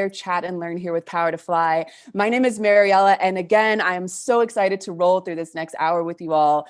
Chat and Learn here with Power2Fly. My name is Mariella, and again, I am so excited to roll through this next hour with you all.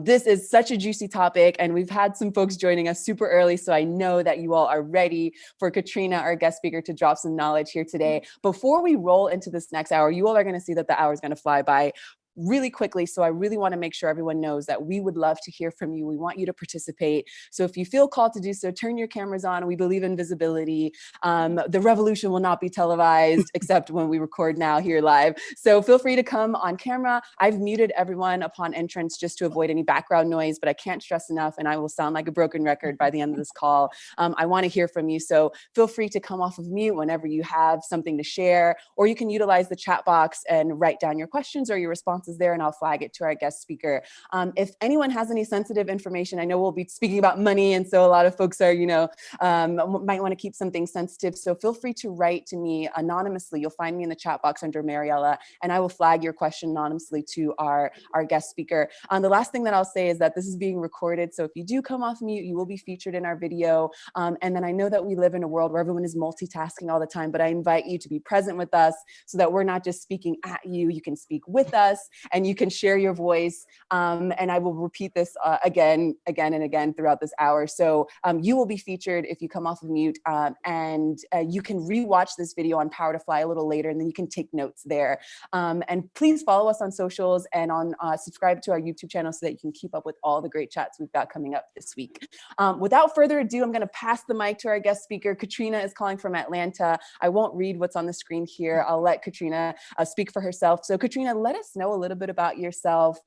This is such a juicy topic, and we've had some folks joining us super early, so I know that you all are ready for Katrina, our guest speaker, to drop some knowledge here today. Before we roll into this next hour, you all are going to see that the hour is going to fly by really quickly. So I really want to make sure everyone knows that we would love to hear from you. We want you to participate. So if you feel called to do so, turn your cameras on. We believe in visibility. The revolution will not be televised except when we record now here live. So feel free to come on camera. I've muted everyone upon entrance just to avoid any background noise, but I can't stress enough, and I will sound like a broken record by the end of this call. I want to hear from you. So feel free to come off of mute whenever you have something to share, or you can utilize the chat box and write down your questions or your responses there, and I'll flag it to our guest speaker. If anyone has any sensitive information, I know we'll be speaking about money, and so a lot of folks are, might want to keep something sensitive. So feel free to write to me anonymously. You'll find me in the chat box under Mariella, and I will flag your question anonymously to our guest speaker. The last thing that I'll say is that this is being recorded, so if you do come off mute, you will be featured in our video. And then I know that we live in a world where everyone is multitasking all the time, but I invite you to be present with us so that we're not just speaking at you. You can speak with us, and you can share your voice. And I will repeat this again and again throughout this hour. So you will be featured if you come off of mute, and you can rewatch this video on Power2Fly a little later, and then you can take notes there. And please follow us on socials and subscribe to our YouTube channel so that you can keep up with all the great chats we've got coming up this week. Without further ado, I'm going to pass the mic to our guest speaker. Katrina is calling from Atlanta. I won't read what's on the screen here. I'll let Katrina speak for herself. So Katrina, let us know a little bit about yourself,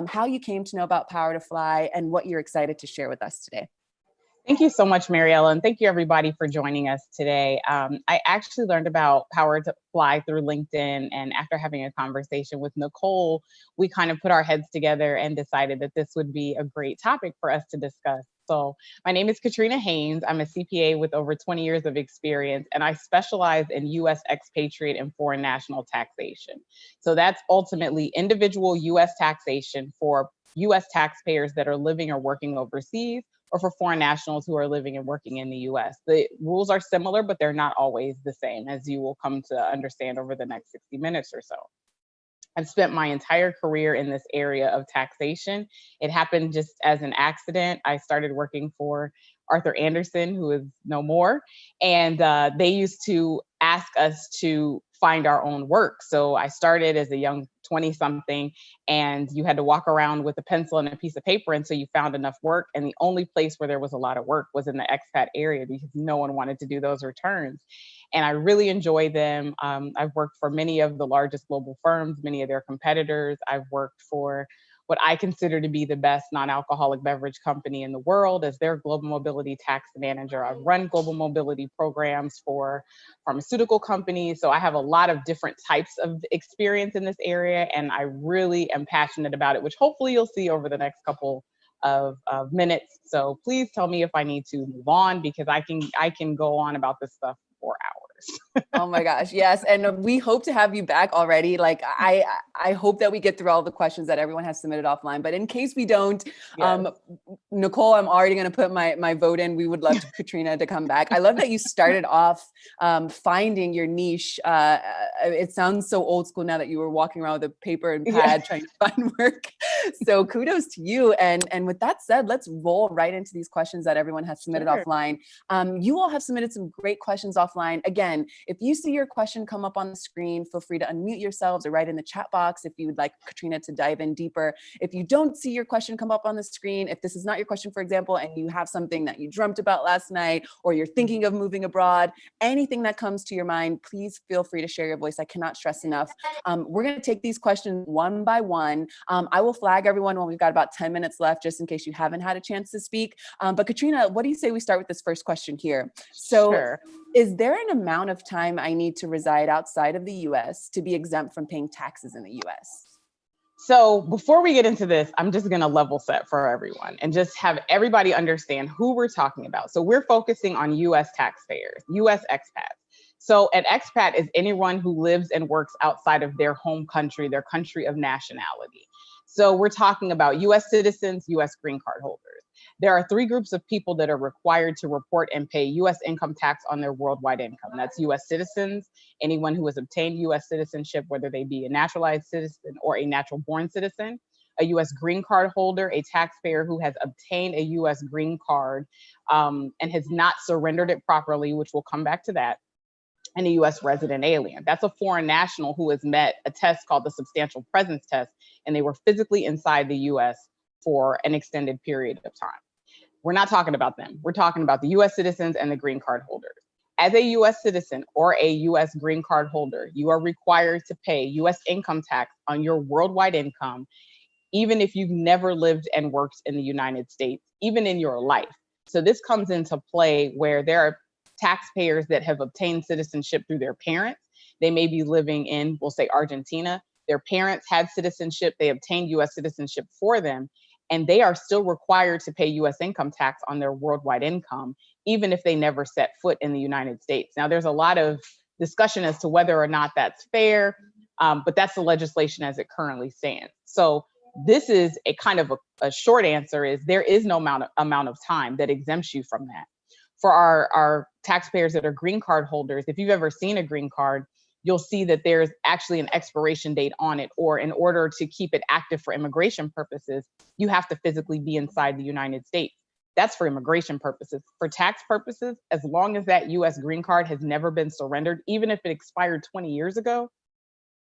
how you came to know about Power2Fly, and what you're excited to share with us today. Thank you so much, Mariella, and thank you everybody for joining us today. I actually learned about Power2Fly through LinkedIn, and after having a conversation with Nicole, we kind of put our heads together and decided that this would be a great topic for us to discuss. So my name is Katrina Haynes. I'm a CPA with over 20 years of experience, and I specialize in U.S. expatriate and foreign national taxation. So that's ultimately individual U.S. taxation for U.S. taxpayers that are living or working overseas, or for foreign nationals who are living and working in the US. The rules are similar, but they're not always the same, as you will come to understand over the next 60 minutes or so. I've spent my entire career in this area of taxation. It happened just as an accident. I started working for Arthur Anderson, who is no more, and they used to ask us to find our own work. So I started as a young 20-something, and you had to walk around with a pencil and a piece of paper until you found enough work. And the only place where there was a lot of work was in the expat area, because no one wanted to do those returns. And I really enjoy them. I've worked for many of the largest global firms, many of their competitors. I've worked for what I consider to be the best non-alcoholic beverage company in the world as their global mobility tax manager. I've run global mobility programs for pharmaceutical companies. So I have a lot of different types of experience in this area, and I really am passionate about it, which hopefully you'll see over the next couple of minutes. So please tell me if I need to move on, because I can go on about this stuff for hours. Oh my gosh, yes. And we hope to have you back already. Like I hope that we get through all the questions that everyone has submitted offline, but in case we don't, yes. Nicole, I'm already going to put my vote in. We would love Katrina to come back. I love that you started off finding your niche. It sounds so old school now that you were walking around with a paper and pad trying to find work. So kudos to you. And with that said, let's roll right into these questions that everyone has submitted offline. You all have submitted some great questions offline. Again, if you see your question come up on the screen, feel free to unmute yourselves or write in the chat box if you would like Katrina to dive in deeper. If you don't see your question come up on the screen, if this is not your question, for example, and you have something that you dreamt about last night, or you're thinking of moving abroad, anything that comes to your mind, please feel free to share your voice. I cannot stress enough. We're going to take these questions one by one. I will flag everyone when we've got about 10 minutes left, just in case you haven't had a chance to speak. But Katrina, what do you say we start with this first question here? So sure. Is there an amount of time I need to reside outside of the US to be exempt from paying taxes in the US? So before we get into this, I'm just going to level set for everyone and just have everybody understand who we're talking about. So we're focusing on US taxpayers, US expats. So an expat is anyone who lives and works outside of their home country, their country of nationality. So we're talking about US citizens, US green card holders. There are three groups of people that are required to report and pay US income tax on their worldwide income. That's US citizens, anyone who has obtained US citizenship, whether they be a naturalized citizen or a natural born citizen, a US green card holder, a taxpayer who has obtained a US green card and has not surrendered it properly, which we'll come back to that, and a US resident alien. That's a foreign national who has met a test called the substantial presence test, and they were physically inside the US for an extended period of time. We're not talking about them. We're talking about the US citizens and the green card holders. As a US citizen or a US green card holder, you are required to pay US income tax on your worldwide income, even if you've never lived and worked in the United States, even in your life. So this comes into play where there are taxpayers that have obtained citizenship through their parents. They may be living in, we'll say, Argentina. Their parents had citizenship, they obtained US citizenship for them, and they are still required to pay US income tax on their worldwide income, even if they never set foot in the United States. Now, there's a lot of discussion as to whether or not that's fair, but that's the legislation as it currently stands. So this is a kind of a short answer is there is no amount of time that exempts you from that. For our taxpayers that are green card holders, if you've ever seen a green card, you'll see that there's actually an expiration date on it, or in order to keep it active for immigration purposes, you have to physically be inside the United States. That's for immigration purposes. For tax purposes, as long as that US green card has never been surrendered, even if it expired 20 years ago,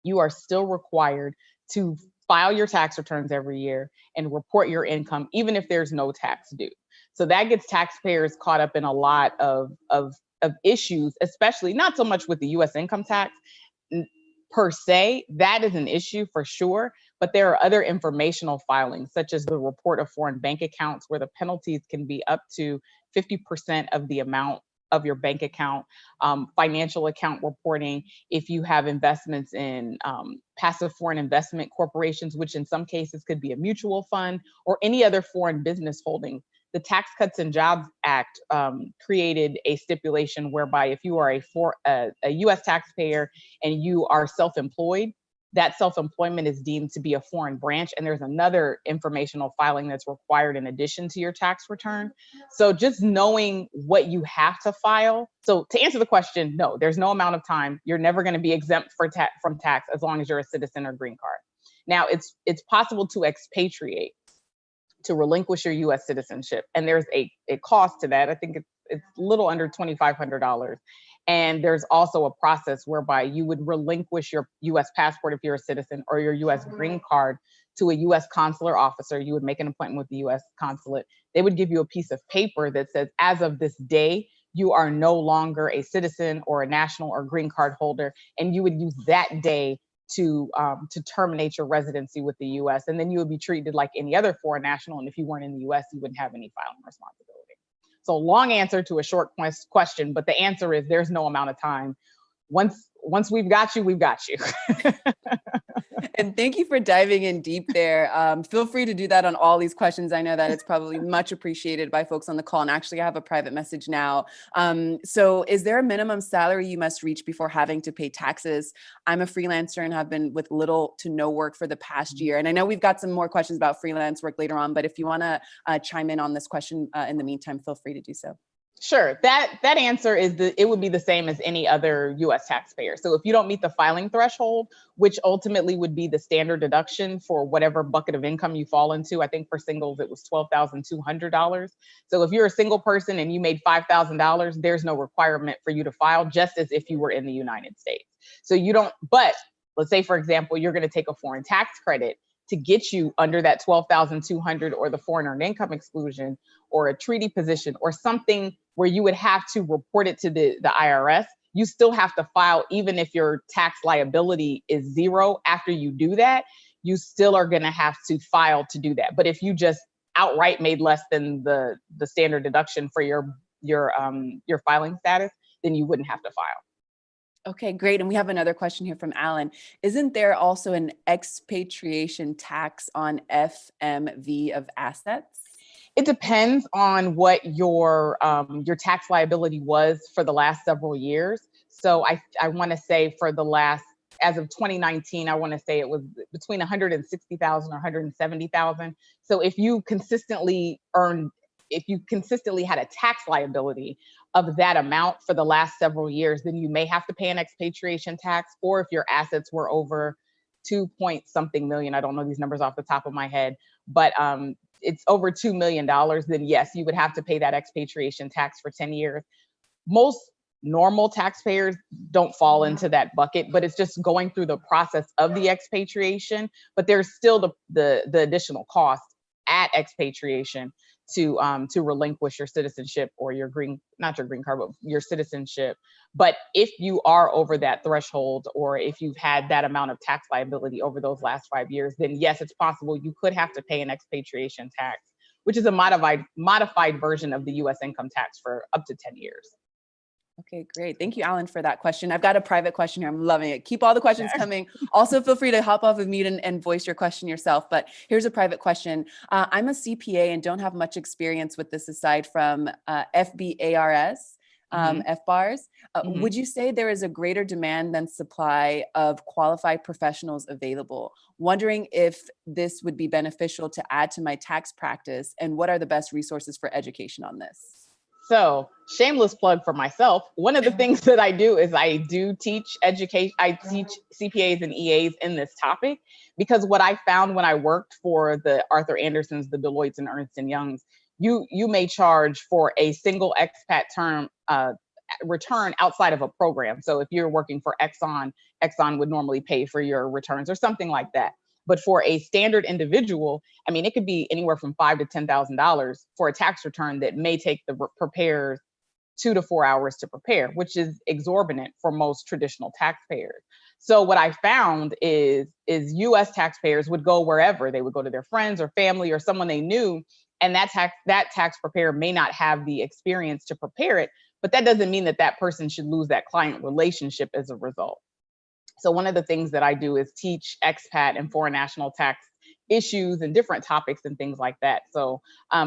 you are still required to file your tax returns every year and report your income, even if there's no tax due. So that gets taxpayers caught up in a lot of issues, especially not so much with the US income tax per se. That is an issue for sure, but there are other informational filings, such as the report of foreign bank accounts, where the penalties can be up to 50% of the amount of your bank account, financial account reporting, if you have investments in passive foreign investment corporations, which in some cases could be a mutual fund or any other foreign business holding. The Tax Cuts and Jobs Act created a stipulation whereby if you are a US taxpayer and you are self-employed, that self-employment is deemed to be a foreign branch, and there's another informational filing that's required in addition to your tax return. So just knowing what you have to file. So to answer the question, no, there's no amount of time. You're never going to be exempt from tax as long as you're a citizen or green card. Now, it's possible to expatriate, to relinquish your US citizenship, and there's a cost to that. I think it's a little under $2,500. And there's also a process whereby you would relinquish your US passport if you're a citizen, or your US green card, to a US consular officer. You would make an appointment with the US consulate. They would give you a piece of paper that says, as of this day, you are no longer a citizen or a national or green card holder, and you would use that day to terminate your residency with the US. And then you would be treated like any other foreign national. And if you weren't in the US, you wouldn't have any filing responsibility. So long answer to a short question, but the answer is there's no amount of time. Once we've got you, we've got you. And thank you for diving in deep there. Feel free to do that on all these questions. I know that it's probably much appreciated by folks on the call. And actually, I have a private message now. So is there a minimum salary you must reach before having to pay taxes? I'm a freelancer and have been with little to no work for the past year. And I know we've got some more questions about freelance work later on, but if you want to chime in on this question in the meantime, feel free to do so. Sure. That answer is it would be the same as any other US taxpayer. So if you don't meet the filing threshold, which ultimately would be the standard deduction for whatever bucket of income you fall into, I think for singles it was $12,200. So if you're a single person and you made $5,000, there's no requirement for you to file, just as if you were in the United States. So you don't, but let's say, for example, you're going to take a foreign tax credit to get you under that $12,200 or the foreign earned income exclusion or a treaty position or something where you would have to report it to the IRS, you still have to file. Even if your tax liability is zero after you do that, you still are going to have to file to do that. But if you just outright made less than the standard deduction for your filing status, then you wouldn't have to file. Okay, great. And we have another question here from Alan. Isn't there also an expatriation tax on FMV of assets? It depends on what your tax liability was for the last several years. So I want to say for the last, as of 2019, I want to say it was between 160,000 or 170,000. So if you consistently earn if you consistently had a tax liability of that amount for the last several years, then you may have to pay an expatriation tax. Or if your assets were over 2 point something million, I don't know these numbers off the top of my head, but it's over $2 million, then yes, you would have to pay that expatriation tax for 10 years. Most normal taxpayers don't fall into that bucket, but it's just going through the process of the expatriation. But there's still the additional cost at expatriation to relinquish your citizenship or your not your green card, but your citizenship. But if you are over that threshold, or if you've had that amount of tax liability over those last 5 years, then yes, it's possible you could have to pay an expatriation tax, which is a modified version of the U.S. income tax for up to 10 years. Okay, great. Thank you, Alan, for that question. I've got a private question here. I'm loving it. Keep all the questions coming. Also, feel free to hop off of mute and voice your question yourself. But here's a private question. I'm a CPA and don't have much experience with this aside from FBARS, FBARS. Would you say there is a greater demand than supply of qualified professionals available? Wondering if this would be beneficial to add to my tax practice, and what are the best resources for education on this? So, shameless plug for myself. One of the things that I do is I do teach education. I teach CPAs and EAs in this topic, because what I found when I worked for the Arthur Andersons, the Deloittes, and Ernst & Youngs, you may charge for a single expat term return outside of a program. So if you're working for Exxon would normally pay for your returns or something like that. But for a standard individual, I mean, it could be anywhere from $5,000 to $10,000 for a tax return that may take the preparers 2 to 4 hours to prepare, which is exorbitant for most traditional taxpayers. So what I found is U.S. taxpayers would go wherever. They would go to their friends or family or someone they knew, and that tax preparer may not have the experience to prepare it, but that doesn't mean that person should lose that client relationship as a result. So one of the things that I do is teach expat and foreign national tax issues and different topics and things like that. So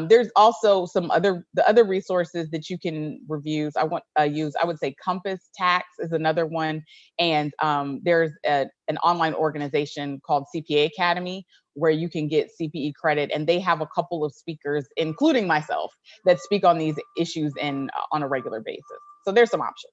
there's also the other resources that you can use. I would say Compass Tax is another one. And there's an online organization called CPA Academy, where you can get CPE credit, and they have a couple of speakers, including myself, that speak on these issues on a regular basis. So there's some options.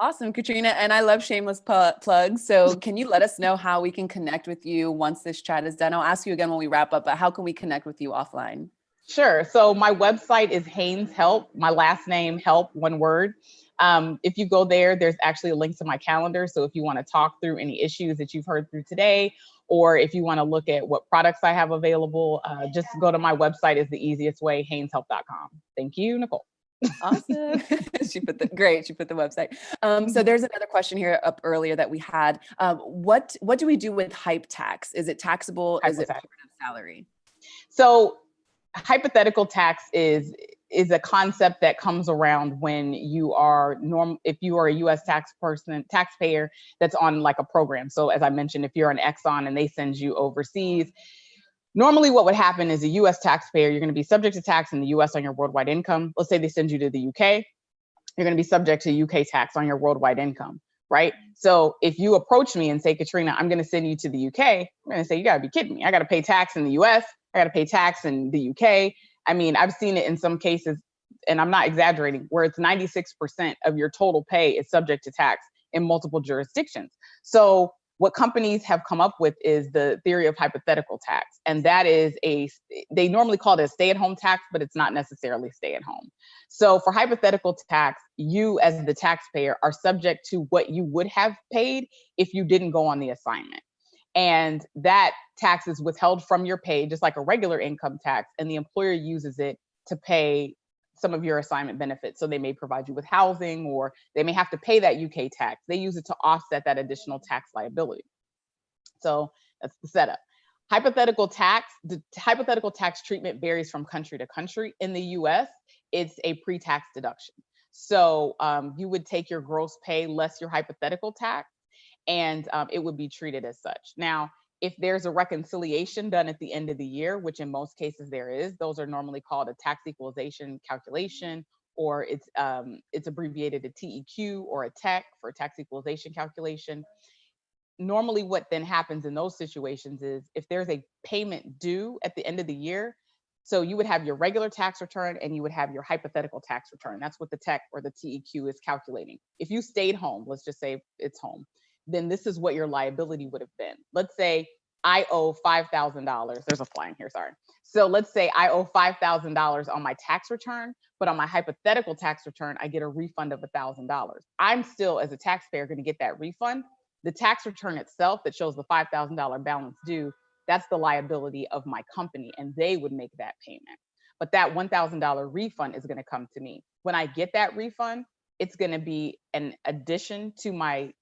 Awesome, Katrina. And I love shameless plugs. So can you let us know how we can connect with you once this chat is done? I'll ask you again when we wrap up, but how can we connect with you offline? Sure. So my website is Haynes Help, my last name, Help, one word. If you go there, there's actually a link to my calendar. So if you want to talk through any issues that you've heard through today, or if you want to look at what products I have available, just go to my website is the easiest way, hayneshelp.com. Thank you, Nicole. Awesome. She put the website. So there's another question here up earlier that we had. What do we do with hype tax? Is it taxable? Is it part of salary? So hypothetical tax is a concept that comes around when you are if you are a U.S. taxpayer that's on like a program. So as I mentioned, if you're an Exxon and they send you overseas, normally what would happen is a U.S. taxpayer, you're going to be subject to tax in the U.S. on your worldwide income. Let's say they send you to the U.K., you're going to be subject to UK tax on your worldwide income, right? So if you approach me and say, Katrina, I'm going to send you to the UK, I'm going to say, you got to be kidding me. I got to pay tax in the US. I got to pay tax in the UK. I mean, I've seen it in some cases, and I'm not exaggerating, where it's 96% of your total pay is subject to tax in multiple jurisdictions. So what companies have come up with is the theory of hypothetical tax. And that is they normally call it a stay-at-home tax, but it's not necessarily stay-at-home. So for hypothetical tax, you as the taxpayer are subject to what you would have paid if you didn't go on the assignment. And that tax is withheld from your pay, just like a regular income tax, and the employer uses it to pay some of your assignment benefits. So they may provide you with housing, or they may have to pay that UK tax. They use it to offset that additional tax liability. So that's the setup. The hypothetical tax treatment varies from country to country. In the US, it's a pre-tax deduction. So you would take your gross pay less your hypothetical tax, and it would be treated as such. Now, if there's a reconciliation done at the end of the year, which in most cases there is, those are normally called a tax equalization calculation, or it's abbreviated to TEQ or a TEC for tax equalization calculation. Normally what then happens in those situations is if there's a payment due at the end of the year, So you would have your regular tax return and you would have your hypothetical tax return. That's what the TEC or the TEQ is calculating. If you stayed home, let's just say it's home, then this is what your liability would have been. Let's say I owe $5,000. There's a fly in here, sorry. So let's say I owe $5,000 on my tax return, but on my hypothetical tax return, I get a refund of $1,000. I'm still, as a taxpayer, going to get that refund. The tax return itself that shows the $5,000 balance due, that's the liability of my company, and they would make that payment. But that $1,000 refund is going to come to me. When I get that refund, it's going to be an addition to my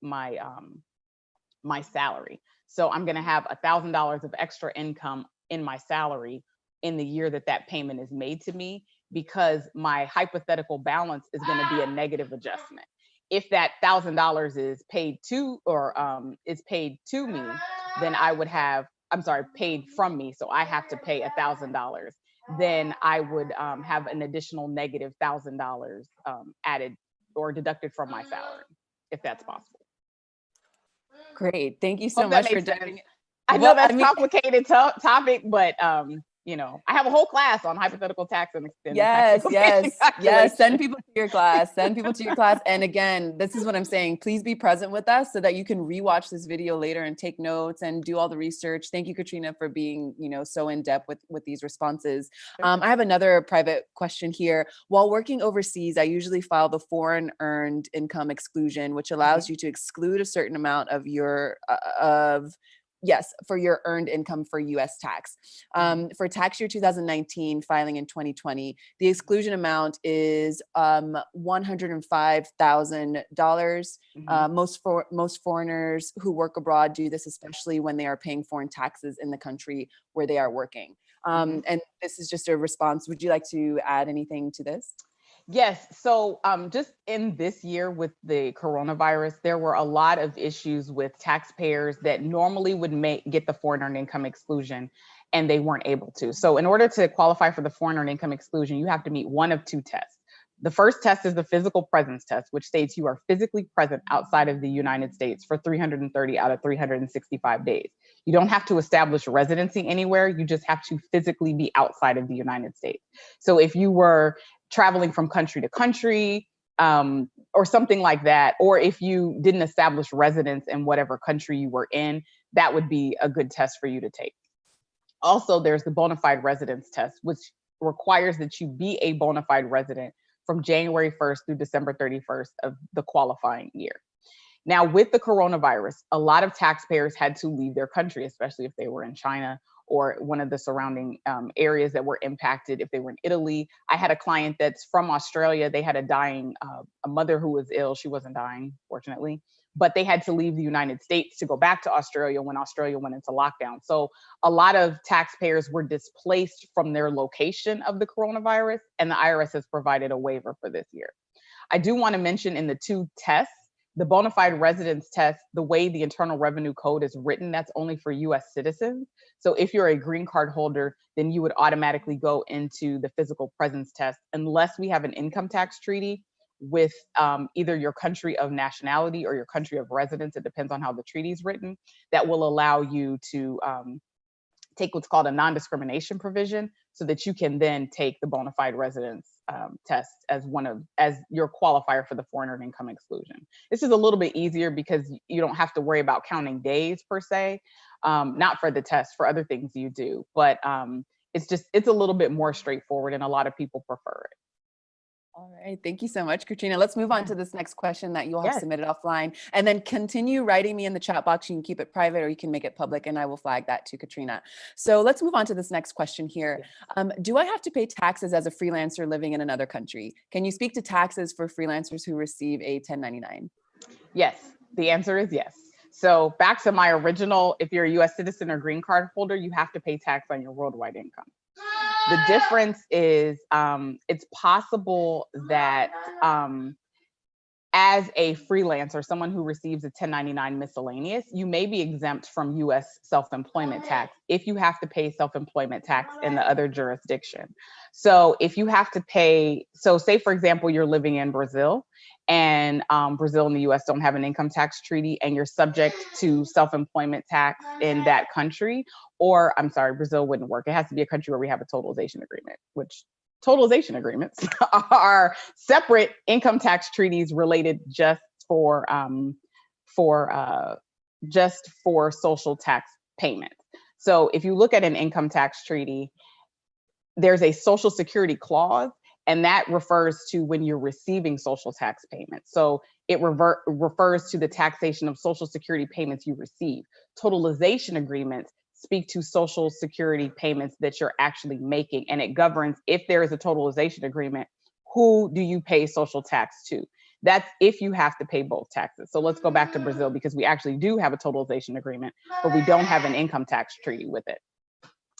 salary. So I'm going to have $1,000 of extra income in my salary in the year that that payment is made to me, because my hypothetical balance is going to be a negative adjustment. If that $1,000 is paid to, or is paid to me, then I would have, I'm sorry, paid from me. So I have to pay $1,000. Then I would have an additional negative $1,000 added or deducted from my salary, if that's possible. Great. Thank you so Hope that much for makes sense. diving. I know that's complicated topic, but you know, I have a whole class on hypothetical tax and yes. Send people to your class. Send people to your class. And again, this is what I'm saying. Please be present with us so that you can rewatch this video later and take notes and do all the research. Thank you, Katrina, for being, you know, so in depth with these responses. I have another private question here. While working overseas, I usually file the foreign earned income exclusion, which allows you to exclude a certain amount of your for your earned income for US tax. For tax year 2019, filing in 2020, the exclusion amount is $105,000. Most foreigners who work abroad do this, especially when they are paying foreign taxes in the country where they are working. And this is just a response. Would you like to add anything to this? Yes. So just in this year with the coronavirus, there were a lot of issues with taxpayers that normally would get the foreign earned income exclusion, and they weren't able to. So in order to qualify for the foreign earned income exclusion, you have to meet one of two tests. The first test is the physical presence test, which states you are physically present outside of the United States for 330 out of 365 days. You don't have to establish residency anywhere. You just have to physically be outside of the United States. So if you were traveling from country to country, or something like that, or if you didn't establish residence in whatever country you were in, that would be a good test for you to take. Also, there's the bona fide residence test, which requires that you be a bona fide resident from January 1st through December 31st of the qualifying year. Now, with the coronavirus, a lot of taxpayers had to leave their country, especially if they were in China or one of the surrounding areas that were impacted. If they were in Italy, I had a client that's from Australia. They had a mother who was ill. She wasn't dying, fortunately, but they had to leave the United States to go back to Australia when Australia went into lockdown. So a lot of taxpayers were displaced from their location of the coronavirus, and the IRS has provided a waiver for this year. I do want to mention in the two tests, the bona fide residence test, the way the Internal Revenue Code is written, that's only for US citizens. So if you're a green card holder, then you would automatically go into the physical presence test unless we have an income tax treaty with either your country of nationality or your country of residence. It depends on how the treaty is written. That will allow you to take what's called a non-discrimination provision so that you can then take the bona fide residence test as your qualifier for the foreign earned income exclusion. This is a little bit easier because you don't have to worry about counting days per se, not for the test, for other things you do, but it's a little bit more straightforward and a lot of people prefer it. All right. Thank you so much, Katrina. Let's move on to this next question that you'll have submitted offline, and then continue writing me in the chat box. You can keep it private or you can make it public, and I will flag that to Katrina. So let's move on to this next question here. Do I have to pay taxes as a freelancer living in another country? Can you speak to taxes for freelancers who receive a 1099? Yes, the answer is yes. So back to my original, if you're a US citizen or green card holder, you have to pay tax on your worldwide income. The difference is it's possible that as a freelancer, someone who receives a 1099 miscellaneous, you may be exempt from US self-employment tax if you have to pay self-employment tax in the other jurisdiction. So if you have to pay, so say for example, you're living in Brazil, and Brazil and the US don't have an income tax treaty, and you're subject to self-employment tax in that country, or I'm sorry, Brazil wouldn't work. It has to be a country where we have a totalization agreement, which totalization agreements are separate income tax treaties related just for social tax payments. So if you look at an income tax treaty, there's a social security clause, and that refers to when you're receiving social tax payments. So it refers to the taxation of social security payments you receive. Totalization agreements speak to social security payments that you're actually making, and it governs, if there is a totalization agreement, who do you pay social tax to? That's if you have to pay both taxes. So let's go back to Brazil, because we actually do have a totalization agreement, but we don't have an income tax treaty with it.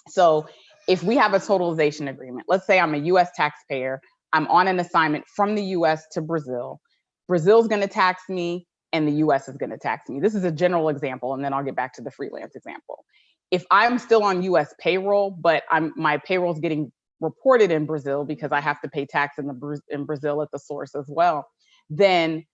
So if we have a totalization agreement, let's say I'm a US taxpayer, I'm on an assignment from the US to Brazil. Brazil's going to tax me and the US is going to tax me. This is a general example, and then I'll get back to the freelance example. If I'm still on US payroll, but my payroll's getting reported in Brazil because I have to pay tax in Brazil at the source as well, then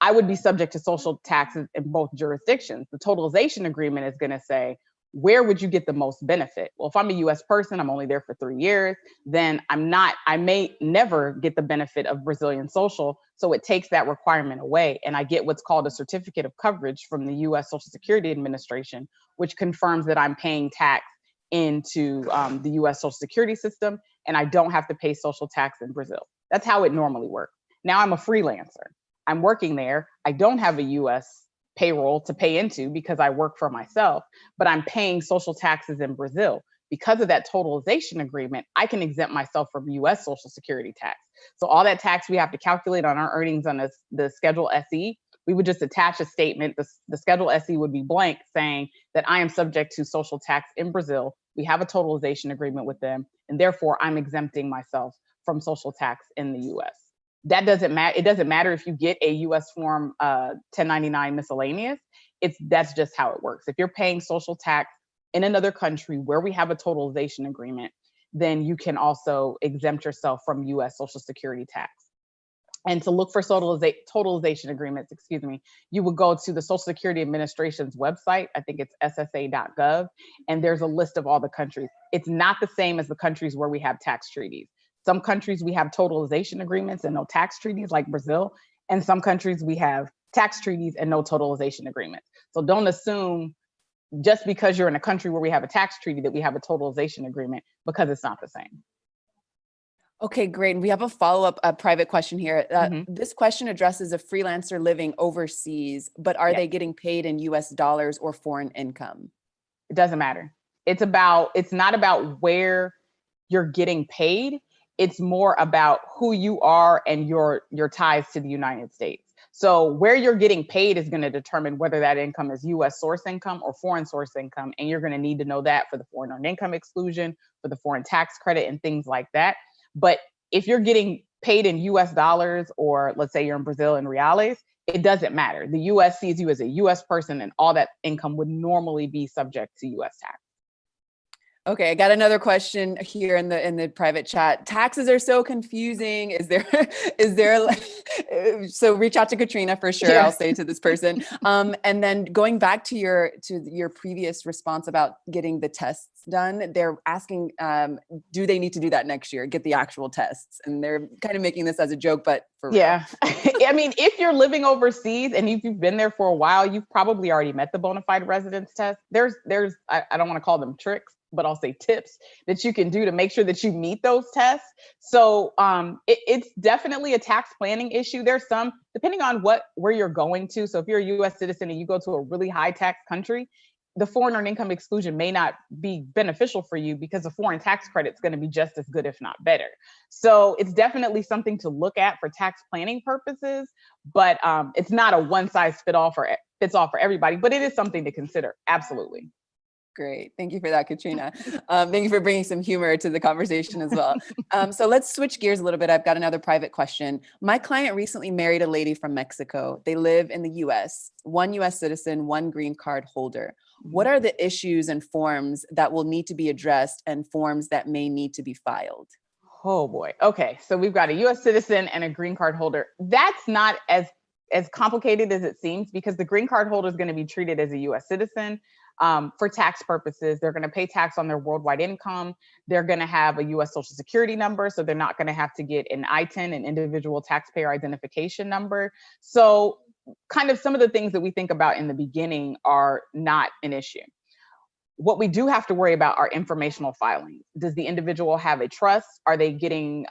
I would be subject to social taxes in both jurisdictions. The totalization agreement is going to say, where would you get the most benefit? Well, if I'm a US person, I'm only there for 3 years, then I may never get the benefit of Brazilian social. So it takes that requirement away. And I get what's called a certificate of coverage from the US Social Security Administration, which confirms that I'm paying tax into the US Social Security system, and I don't have to pay social tax in Brazil. That's how it normally works. Now I'm a freelancer. I'm working there. I don't have a US payroll to pay into because I work for myself, but I'm paying social taxes in Brazil. Because of that totalization agreement, I can exempt myself from US Social Security tax. So all that tax we have to calculate on our earnings on the Schedule SE, we would just attach a statement. The Schedule SE would be blank, saying that I am subject to social tax in Brazil. We have a totalization agreement with them, and therefore I'm exempting myself from social tax in the US. That doesn't matter. It doesn't matter if you get a US form 1099 miscellaneous. That's just how it works. If you're paying social tax in another country where we have a totalization agreement, then you can also exempt yourself from US Social Security tax. And to look for totalization agreements, you would go to the Social Security Administration's website. I think it's ssa.gov, and there's a list of all the countries. It's not the same as the countries where we have tax treaties. Some countries we have totalization agreements and no tax treaties, like Brazil. And some countries we have tax treaties and no totalization agreements. So don't assume just because you're in a country where we have a tax treaty that we have a totalization agreement, because it's not the same. Okay, great. And we have a follow-up private question here. This question addresses a freelancer living overseas, but are they getting paid in US dollars or foreign income? It doesn't matter. It's not about where you're getting paid. It's more about who you are and your ties to the United States. So where you're getting paid is going to determine whether that income is US source income or foreign source income. And you're going to need to know that for the foreign earned income exclusion, for the foreign tax credit and things like that. But if you're getting paid in US dollars, or let's say you're in Brazil in reales, it doesn't matter. The US sees you as a US person, and all that income would normally be subject to US tax. Okay, I got another question here in the private chat. Taxes are so confusing. Is there so reach out to Katrina for sure. Yeah. I'll say to this person. And then going back to your previous response about getting the tests done, they're asking, do they need to do that next year? Get the actual tests, and they're kind of making this as a joke, but for real. Yeah. I mean, if you're living overseas and if you've been there for a while, you've probably already met the bona fide residence test. There's I don't want to call them tricks, but I'll say tips that you can do to make sure that you meet those tests. So it's definitely a tax planning issue. There's some, depending on where you're going to. So if you're a US citizen and you go to a really high tax country, the foreign earned income exclusion may not be beneficial for you because the foreign tax credit is going to be just as good, if not better. So it's definitely something to look at for tax planning purposes, but it's not a one size fits all for everybody, but it is something to consider. Absolutely. Great. Thank you for that, Katrina. Thank you for bringing some humor to the conversation as well. So let's switch gears a little bit. I've got another private question. My client recently married a lady from Mexico. They live in the US, one US citizen, one green card holder. What are the issues and forms that will need to be addressed and forms that may need to be filed? Oh boy. Okay. So we've got a US citizen and a green card holder. That's not as complicated as it seems, because the green card holder is going to be treated as a US citizen. For tax purposes, they're going to pay tax on their worldwide income. They're going to have a US Social Security number, so they're not going to have to get an ITIN, an individual taxpayer identification number. So kind of some of the things that we think about in the beginning are not an issue. What we do have to worry about are informational filings. Does the individual have a trust? Are they getting,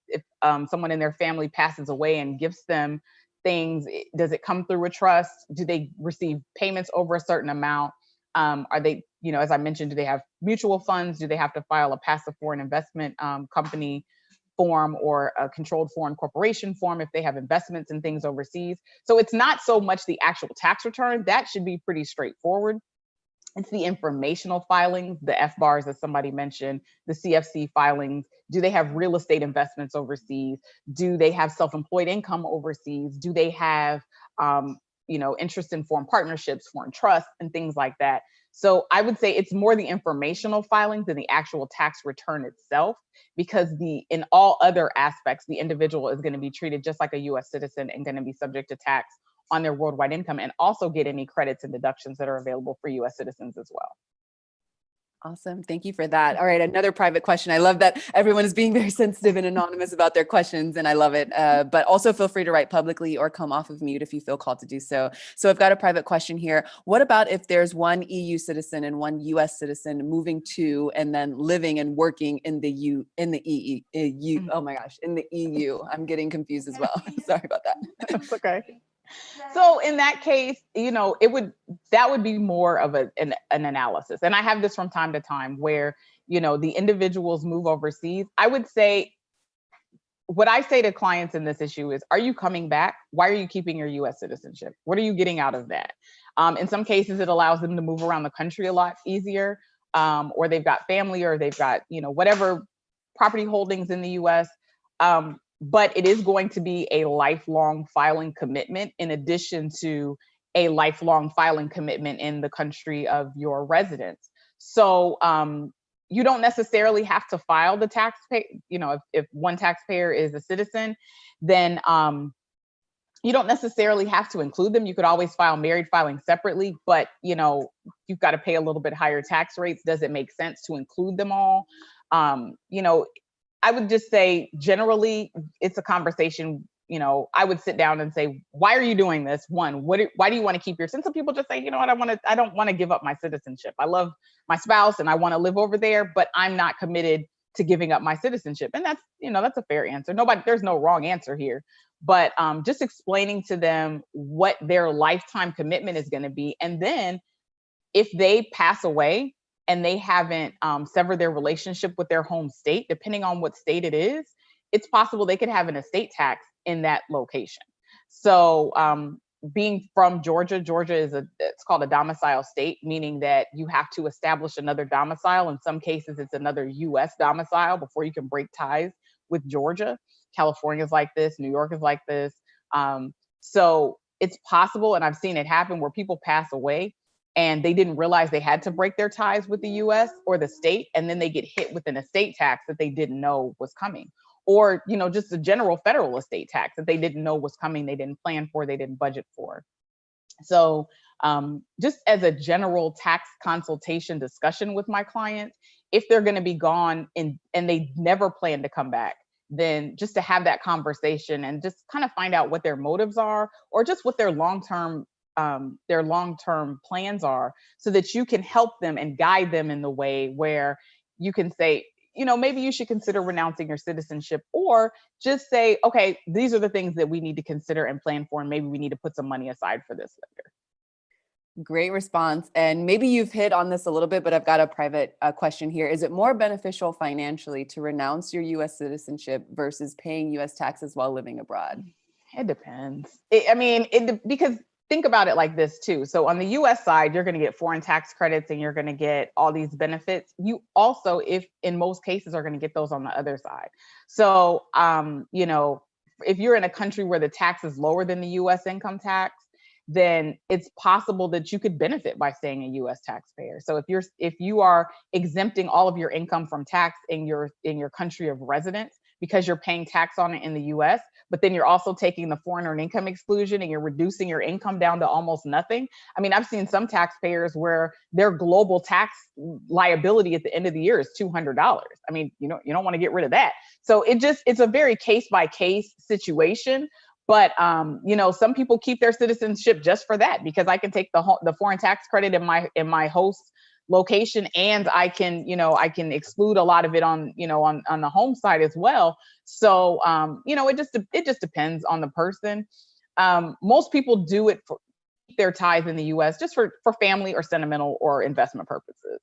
if someone in their family passes away and gives them things, does it come through a trust? Do they receive payments over a certain amount? Are they, as I mentioned, do they have mutual funds? Do they have to file a passive foreign investment company form or a controlled foreign corporation form if they have investments and things overseas? So it's not so much the actual tax return. That should be pretty straightforward. It's the informational filings, the FBARs that somebody mentioned, the CFC filings. Do they have real estate investments overseas? Do they have self-employed income overseas? Do they have, interest in foreign partnerships, foreign trusts, and things like that? So I would say it's more the informational filings than the actual tax return itself, because in all other aspects, the individual is going to be treated just like a US citizen and going to be subject to tax on their worldwide income, and also get any credits and deductions that are available for US citizens as well. Awesome. Thank you for that. All right. Another private question. I love that everyone is being very sensitive and anonymous about their questions, and I love it. But also feel free to write publicly or come off of mute if you feel called to do so. So I've got a private question here. What about if there's one EU citizen and one US citizen moving to and then living and working in the EU, oh my gosh, in the EU? I'm getting confused as well. Sorry about that. That's okay. So in that case, that would be more of an analysis. And I have this from time to time where, the individuals move overseas. I would say, what I say to clients in this issue is, are you coming back? Why are you keeping your US citizenship? What are you getting out of that? In some cases, it allows them to move around the country a lot easier, or they've got family, or they've got, whatever property holdings in the US. But it is going to be a lifelong filing commitment, in addition to a lifelong filing commitment in the country of your residence. So you don't necessarily have to file the tax pay. If one taxpayer is a citizen, then you don't necessarily have to include them. You could always file married filing separately, but you've got to pay a little bit higher tax rates. Does it make sense to include them all? I would just say, generally, it's a conversation. I would sit down and say, why are you doing this? One, why do you want to keep your, since some people just say, I don't want to give up my citizenship. I love my spouse and I want to live over there, but I'm not committed to giving up my citizenship. And that's a fair answer. There's no wrong answer here, but just explaining to them what their lifetime commitment is going to be. And then if they pass away and they haven't severed their relationship with their home state, depending on what state it is, it's possible they could have an estate tax in that location. So being from Georgia is it's called a domicile state, meaning that you have to establish another domicile. In some cases, it's another US domicile before you can break ties with Georgia. California is like this, New York is like this. So it's possible, and I've seen it happen, where people pass away and they didn't realize they had to break their ties with the US or the state, and then they get hit with an estate tax that they didn't know was coming. Or, just a general federal estate tax that they didn't know was coming, they didn't plan for, they didn't budget for. So just as a general tax consultation discussion with my clients, if they're going to be gone and they never plan to come back, then just to have that conversation and just kind of find out what their motives are, or just what their long-term plans are, so that you can help them and guide them in the way where you can say, maybe you should consider renouncing your citizenship, or just say, okay, these are the things that we need to consider and plan for, and maybe we need to put some money aside for this later. Great response. And maybe you've hit on this a little bit, but I've got a private question here. Is it more beneficial financially to renounce your US citizenship versus paying US taxes while living abroad? It depends. Because think about it like this too. So on the US side, you're going to get foreign tax credits and you're going to get all these benefits. You also, if in most cases, are going to get those on the other side. So, you know, if you're in a country where the tax is lower than the US income tax, then it's possible that you could benefit by staying a US taxpayer. So if you are exempting all of your income from tax in your country of residence because you're paying tax on it in the US, but then you're also taking the foreign earned income exclusion and you're reducing your income down to almost nothing. I mean, I've seen some taxpayers where their global tax liability at the end of the year is $200. I mean, you don't want to get rid of that. So it's a very case by case situation. But you know, some people keep their citizenship just for that, because I can take the foreign tax credit in my host location, and I can exclude a lot of it on the home side as well. So you know, it just depends on the person. Most people do it for their ties in the US just for family or sentimental or investment purposes.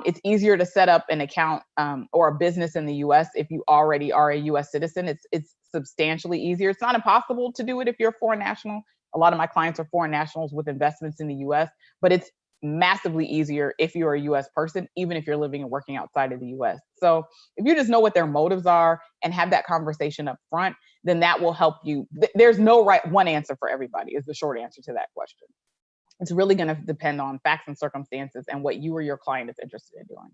It's easier to set up an account or a business in the US if you already are a US citizen. It's substantially easier. It's not impossible to do it if you're a foreign national. A lot of my clients are foreign nationals with investments in the US, but it's massively easier if you're a US person, even if you're living and working outside of the US. So if you just know what their motives are and have that conversation up front, then that will help you. There's no one answer for everybody is the short answer to that question. It's really going to depend on facts and circumstances and what you or your client is interested in doing.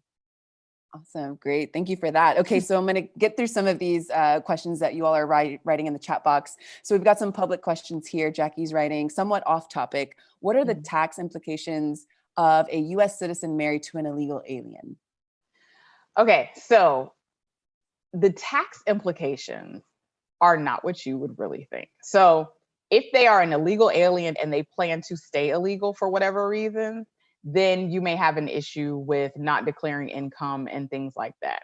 Awesome. Great. Thank you for that. Okay. So I'm going to get through some of these questions that you all are writing in the chat box. So we've got some public questions here. Jackie's writing, somewhat off topic. What are the tax implications of a US citizen married to an illegal alien? Okay. So the tax implications are not what you would really think. So if they are an illegal alien and they plan to stay illegal for whatever reason, then you may have an issue with not declaring income and things like that.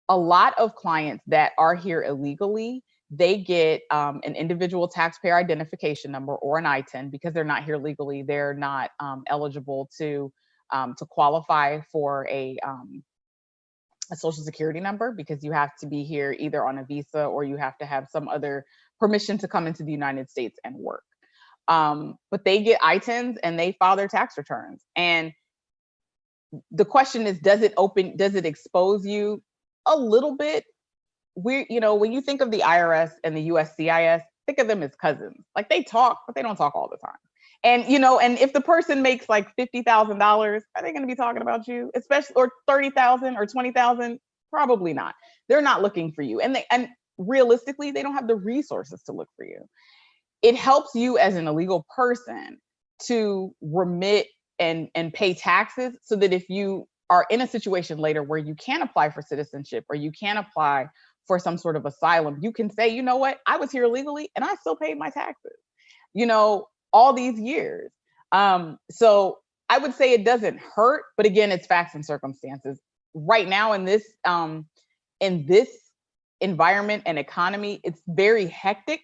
A lot of clients that are here illegally, they get an individual taxpayer identification number or an ITIN because they're not here legally. They're not eligible to qualify for a social security number because you have to be here either on a visa or you have to have some other permission to come into the United States and work. But they get ITINs and they file their tax returns. And the question is, does it expose you a little bit? When you think of the IRS and the USCIS, think of them as cousins. Like they talk, but they don't talk all the time. And, and if the person makes like $50,000, are they going to be talking about you? Especially, or 30,000 or 20,000? Probably not. They're not looking for you. And realistically, they don't have the resources to look for you. It helps you as an illegal person to remit and pay taxes so that if you are in a situation later where you can apply for citizenship or you can apply for some sort of asylum, you can say, you know what, I was here illegally and I still paid my taxes, all these years. So I would say it doesn't hurt, but again, it's facts and circumstances. Right now in this environment and economy, it's very hectic.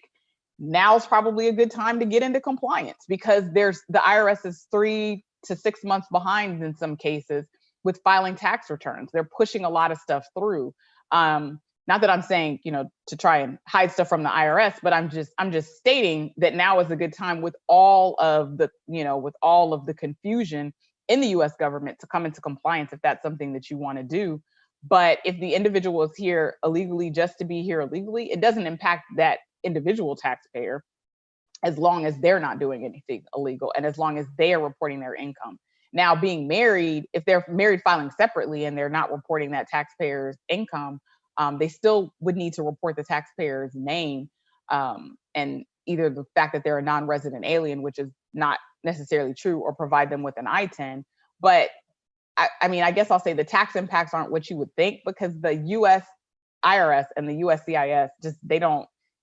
Now's probably a good time to get into compliance because the IRS is 3 to 6 months behind in some cases with filing tax returns. They're pushing a lot of stuff through. Not that I'm saying, to try and hide stuff from the IRS, but I'm just stating that now is a good time with all of the confusion in the US government to come into compliance if that's something that you want to do. But if the individual is here illegally just to be here illegally, it doesn't impact that individual taxpayer as long as they're not doing anything illegal and as long as they are reporting their income. Now, being married, if they're married filing separately and they're not reporting that taxpayer's income, they still would need to report the taxpayer's name and either the fact that they're a non-resident alien, which is not necessarily true, or provide them with an ITIN. But I guess I'll say the tax impacts aren't what you would think because the US IRS and the USCIS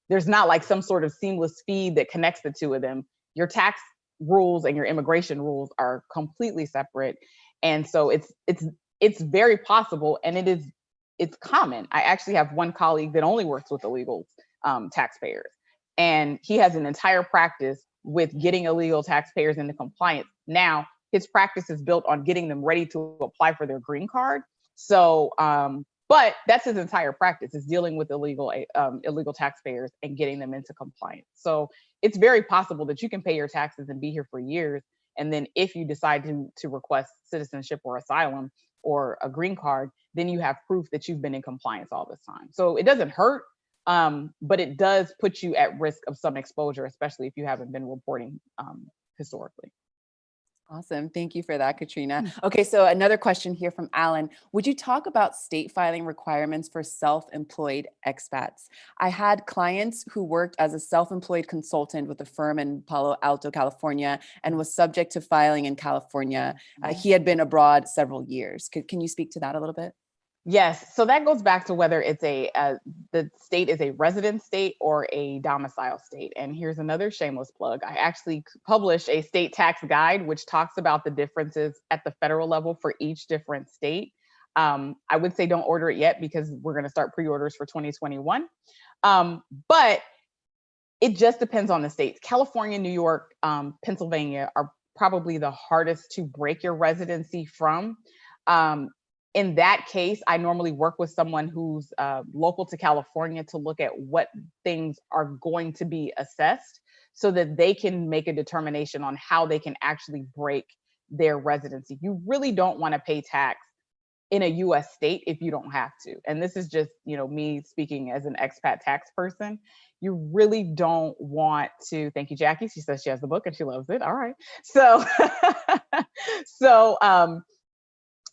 there's not like some sort of seamless feed that connects the two of them. Your tax rules and your immigration rules are completely separate. And so it's very possible, and it's common. I actually have one colleague that only works with illegal taxpayers, and he has an entire practice with getting illegal taxpayers into compliance. Now, his practice is built on getting them ready to apply for their green card. So But that's his entire practice, is dealing with illegal taxpayers and getting them into compliance. So it's very possible that you can pay your taxes and be here for years. And then if you decide to request citizenship or asylum or a green card, then you have proof that you've been in compliance all this time. So it doesn't hurt, but it does put you at risk of some exposure, especially if you haven't been reporting historically. Awesome. Thank you for that, Katrina. Okay, so another question here from Alan. Would you talk about state filing requirements for self-employed expats? I had clients who worked as a self-employed consultant with a firm in Palo Alto, California, and was subject to filing in California. He had been abroad several years. Can you speak to that a little bit? Yes, so that goes back to whether it's the state is a resident state or a domicile state. And here's another shameless plug. I actually published a state tax guide, which talks about the differences at the federal level for each different state. I would say don't order it yet because we're going to start pre-orders for 2021. But it just depends on the states. California, New York, Pennsylvania are probably the hardest to break your residency from. In that case, I normally work with someone who's local to California to look at what things are going to be assessed so that they can make a determination on how they can actually break their residency. You really don't want to pay tax in a US state if you don't have to. And this is just, me speaking as an expat tax person. You really don't want to, thank you, Jackie. She says she has the book and she loves it. All right. So,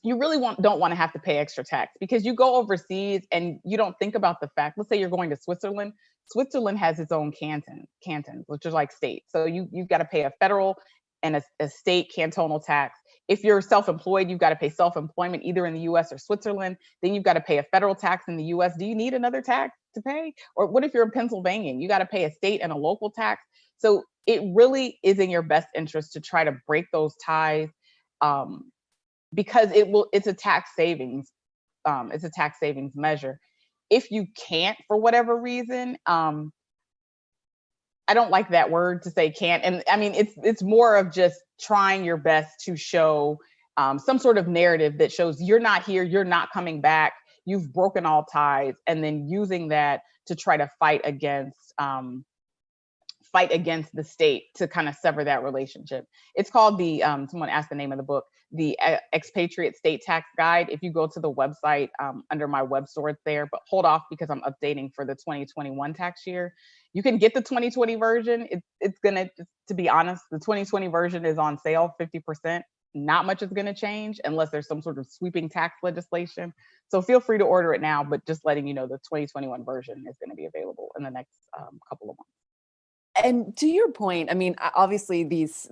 you really don't want to have to pay extra tax because you go overseas and you don't think about the fact, let's say you're going to Switzerland. Switzerland has its own cantons, which are like states. So you've got to pay a federal and a state cantonal tax. If you're self-employed, you've got to pay self-employment either in the US or Switzerland. Then you've got to pay a federal tax in the US. Do you need another tax to pay? Or what if you're in Pennsylvania? You got to pay a state and a local tax. So it really is in your best interest to try to break those ties. Because it's a tax savings measure. If you can't for whatever reason, I don't like that word to say can't. And I mean, it's more of just trying your best to show some sort of narrative that shows you're not here, you're not coming back, you've broken all ties, and then using that to try to fight against the state to kind of sever that relationship. It's called someone asked the name of the book, the Expatriate State Tax Guide. If you go to the website under my web store, it's there, but hold off because I'm updating for the 2021 tax year. You can get the 2020 version. It's gonna, to be honest, the 2020 version is on sale, 50%. Not much is gonna change unless there's some sort of sweeping tax legislation. So feel free to order it now, but just letting you know the 2021 version is gonna be available in the next couple of months. And to your point, I mean, obviously these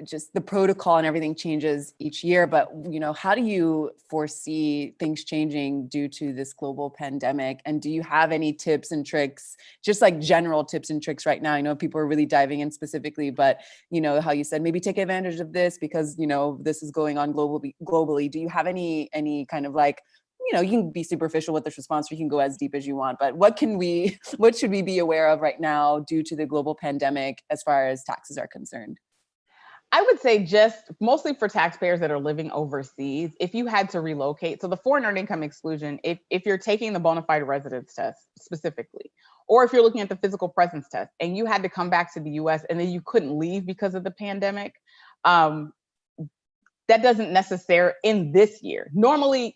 just the protocol and everything changes each year, but how do you foresee things changing due to this global pandemic? And do you have any tips and tricks, just like general tips and tricks right now? I know people are really diving in specifically, but how you said, maybe take advantage of this because, this is going on globally. Do you have any kind of like, you can be superficial with this response or you can go as deep as you want, but what should we be aware of right now due to the global pandemic as far as taxes are concerned? I would say just mostly for taxpayers that are living overseas, if you had to relocate, so the foreign earned income exclusion, if you're taking the bona fide residence test specifically, or if you're looking at the physical presence test and you had to come back to the US and then you couldn't leave because of the pandemic, that doesn't necessarily, in this year, normally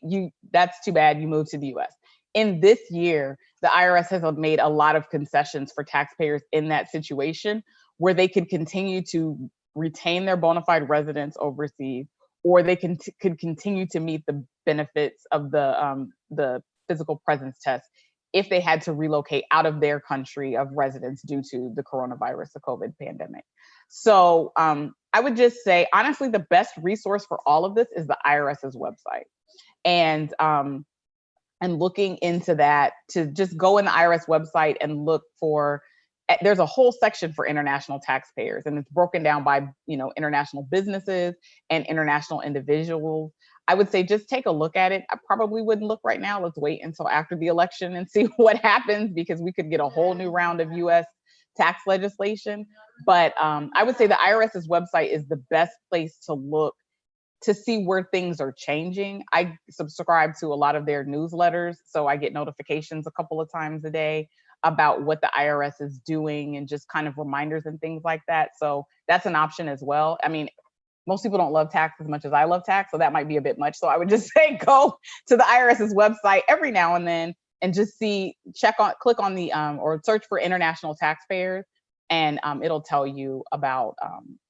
that's too bad, you moved to the US. In this year, the IRS has made a lot of concessions for taxpayers in that situation where they could continue to retain their bona fide residence overseas, or they could continue to meet the benefits of the physical presence test if they had to relocate out of their country of residence due to the coronavirus, the COVID pandemic. So I would just say, honestly, the best resource for all of this is the IRS's website. And looking into that, to just go in the IRS website and look for, there's a whole section for international taxpayers, and it's broken down by, international businesses and international individuals. I would say just take a look at it. I probably wouldn't look right now. Let's wait until after the election and see what happens, because we could get a whole new round of US tax legislation. But I would say the IRS's website is the best place to look to see where things are changing. I subscribe to a lot of their newsletters, so I get notifications a couple of times a day about what the IRS is doing and just kind of reminders and things like that. So that's an option as well. I mean, most people don't love tax as much as I love tax, so that might be a bit much. So I would just say go to the IRS's website every now and then and just click on the or search for international taxpayers, and it'll tell you about